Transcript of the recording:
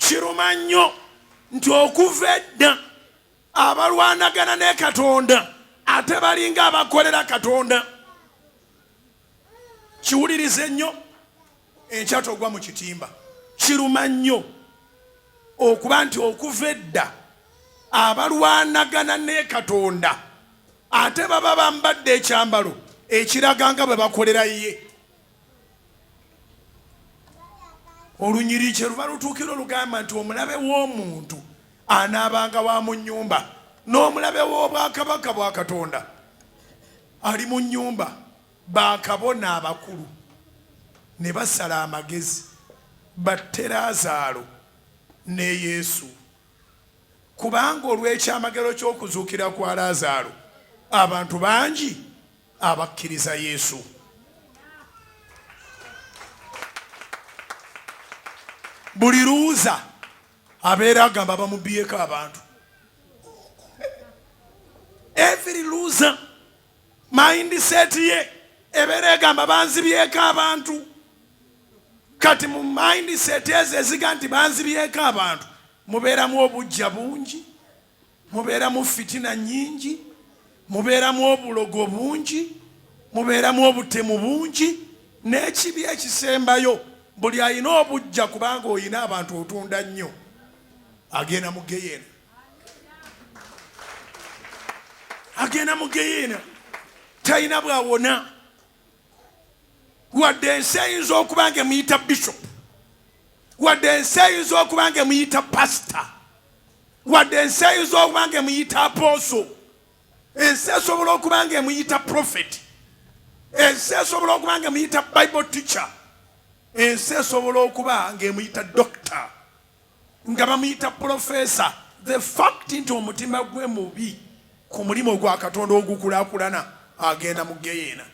kiruma nnyo nti okuva edda abalwanagana ne Katonda ate balinga abakolera Katonda. Kiwulirize nnyo enkyato ogwa mu kitimba. Kiruma nnyo okuba nti okuva edda abalwanagana ne Katonda ate baba bambadde ekyambalo ekiraga nga bwe bakolera ye. Olunyiriri luba lutuukira olugamba nti omulabe w'omuntu anaabanga wa mu nnyumba n'omulabe w'obwakabaka bwa Katonda ali mu nnyumba. Bakabona abakulu ne basala amagezi batte Laazaalo ne Yesu, kubanga olw'ekyamagero ky'okuzuukira kwa Laazaalo abantu bangi abakkiriza Yesu. Buli luuza abeera agamba bamubyeko abantu. Every loser mindset ye ebeera egamba banzibyeko abantu. Kati mu mindset ezo eziga nti banzibyeko abantu mubeeramu obujja bungi, mubeeramu fitina nnyingi, mubeeramu obulogo bungi, mubeeramu obutemu bungi, n'ekibi ekisembayo buli alina obujja kubanga olina abantu otunda nnyo agenda mu geyeena. Agenda mu geyeena talina bwawona. Wadde ensi eyinza okuba nga emuyita bishop, wadde ensi eyinza okuba nga emuyita pastor, wadde ensi eyinza okuba nga emuyita apostle, ensi esobola okuba nga emuyita prophet, ensi esobola okuba nga emuyita bible teacher, ensi esobola okuba nga emuyita doctor, nga bamuyita professor. The fact nti omutima gwe mubi ku mulimu gwa Katonda ogukulaakulana agenda mu geyeena.